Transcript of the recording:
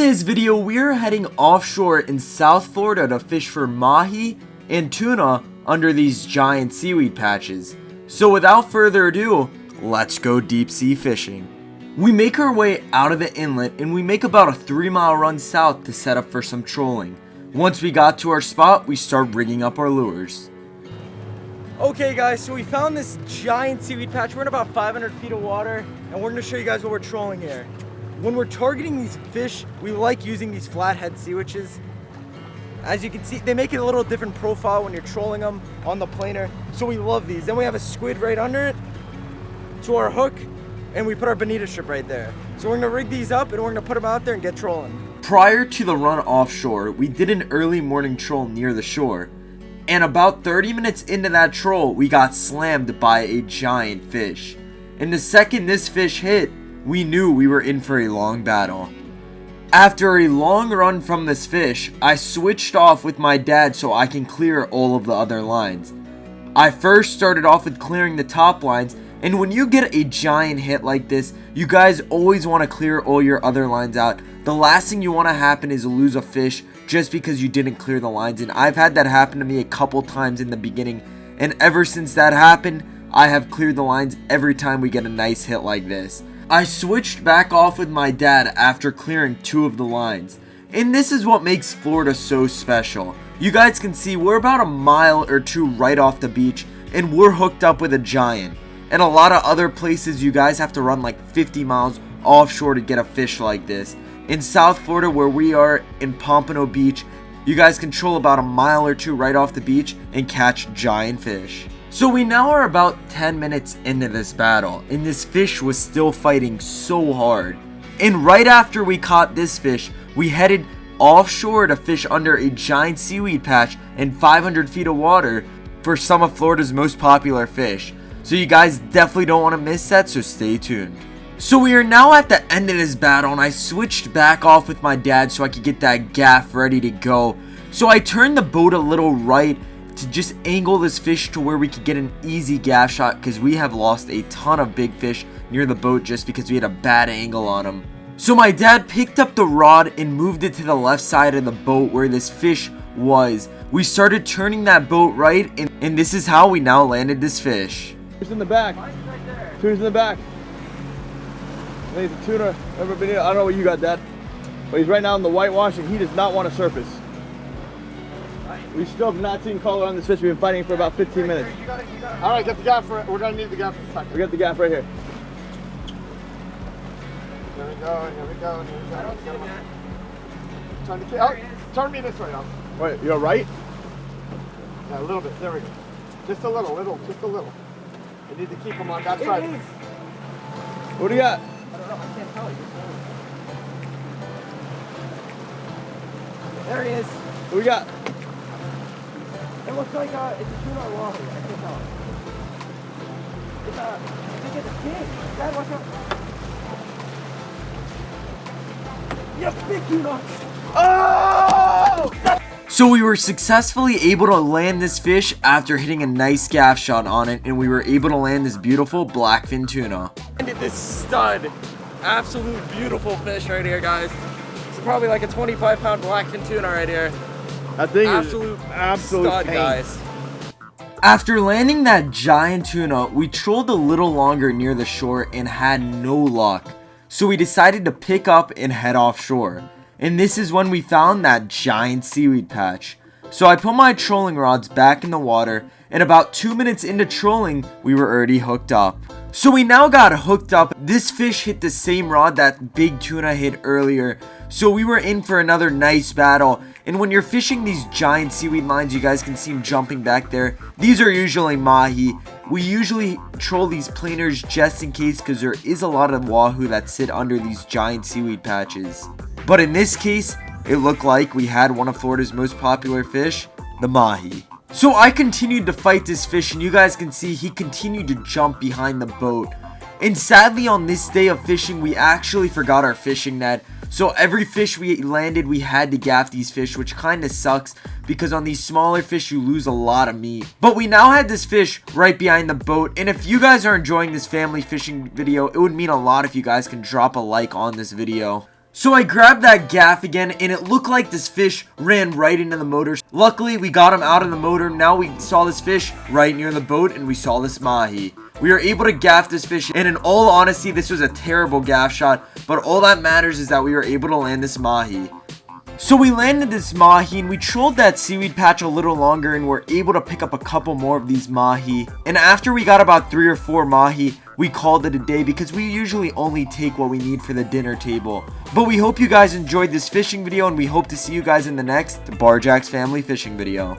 this video, we are heading offshore in South Florida to fish for mahi and tuna under these giant seaweed patches. So without further ado, let's go deep sea fishing. We make our way out of the inlet and we make about a 3-mile run south to set up for some trolling. Once we got to our spot, we start rigging up our lures. Okay guys, so we found this giant seaweed patch. We're in about 500 feet of water and we're going to show you guys what we're trolling here. When we're targeting these fish, we like using these flathead sea witches. As you can see, they make it a little different profile when you're trolling them on the planer, so we love these. Then we have a squid right under it to our hook, and we put our bonita strip right there. So we're gonna rig these up and we're gonna put them out there and get trolling. Prior to the run offshore, we did an early morning troll near the shore. And about 30 minutes into that troll, we got slammed by a giant fish. And the second this fish hit, we knew we were in for a long battle. After a long run from this fish, I switched off with my dad so I can clear all of the other lines. I first started off with clearing the top lines, and when you get a giant hit like this, you guys always want to clear all your other lines out. The last thing you want to happen is lose a fish just because you didn't clear the lines, and I've had that happen to me a couple times in the beginning, and ever since that happened, I have cleared the lines every time we get a nice hit like this. I switched back off with my dad after clearing 2 of the lines. And this is what makes Florida so special. You guys can see we're about a mile or 2 right off the beach and we're hooked up with a giant. And a lot of other places you guys have to run like 50 miles offshore to get a fish like this. In South Florida, where we are in Pompano Beach, you guys control about a mile or 2 right off the beach and catch giant fish. So we now are about 10 minutes into this battle, and this fish was still fighting so hard. And right after we caught this fish, we headed offshore to fish under a giant seaweed patch in 500 feet of water for some of Florida's most popular fish. So you guys definitely don't want to miss that, so stay tuned. So we are now at the end of this battle, and I switched back off with my dad so I could get that gaff ready to go. So I turned the boat a little right to just angle this fish to where we could get an easy gaff shot, because we have lost a ton of big fish near the boat just because we had a bad angle on them. So my dad picked up the rod and moved it to the left side of the boat where this fish was. We started turning that boat right, and this is how we now landed this fish. Tuna's in the back. Tuna's in the back. I think it's a tuna. I don't know what you got, Dad. But he's right now in the whitewash and he does not want to surface. We still have not seen color on this fish. We've been fighting for about 15 minutes. All right, get the gaff. We're going to need the gaff in a second. We got the gaff right here. Here we go, here we go, here we go. I don't see him yet. Turn me this way now. Wait, you're right? Yeah, a little bit. There we go. Just a little, just a little. You need to keep him on that side. What do you got? I don't know. I can't tell you. There he is. What we got? It looks like it's a tuna or wahoo. I can't tell. I think it's a king. Dad, watch out. Yep, big tuna. Oh! So we were successfully able to land this fish after hitting a nice gaff shot on it, and we were able to land this beautiful blackfin tuna. Landed this stud, absolute beautiful fish right here, guys. It's probably like a 25-pound blackfin tuna right here. That thing absolute stud, pain. guys. After landing that giant tuna, we trolled a little longer near the shore and had no luck. So we decided to pick up and head offshore. And this is when we found that giant seaweed patch. So I put my trolling rods back in the water, and about 2 minutes into trolling, we were already hooked up. So we now got hooked up. This fish hit the same rod that big tuna hit earlier. So we were in for another nice battle. And when you're fishing these giant seaweed lines, you guys can see them jumping back there. These are usually mahi. We usually troll these planers just in case, because there is a lot of wahoo that sit under these giant seaweed patches. But in this case, it looked like we had one of Florida's most popular fish, the mahi. So I continued to fight this fish, and you guys can see he continued to jump behind the boat. And sadly, on this day of fishing, we actually forgot our fishing net. So every fish we landed, we had to gaff these fish, which kind of sucks because on these smaller fish, you lose a lot of meat. But we now had this fish right behind the boat. And if you guys are enjoying this family fishing video, it would mean a lot if you guys can drop a like on this video. So I grabbed that gaff again, and it looked like this fish ran right into the motor. Luckily, we got him out of the motor. Now we saw this fish right near the boat, and we saw this mahi. We were able to gaff this fish, and in all honesty, this was a terrible gaff shot, but all that matters is that we were able to land this mahi. So we landed this mahi, and we trolled that seaweed patch a little longer, and were able to pick up a couple more of these mahi. And after we got about 3 or 4 mahi, we called it a day because we usually only take what we need for the dinner table. But we hope you guys enjoyed this fishing video, and we hope to see you guys in the next Barjack's Family Fishing video.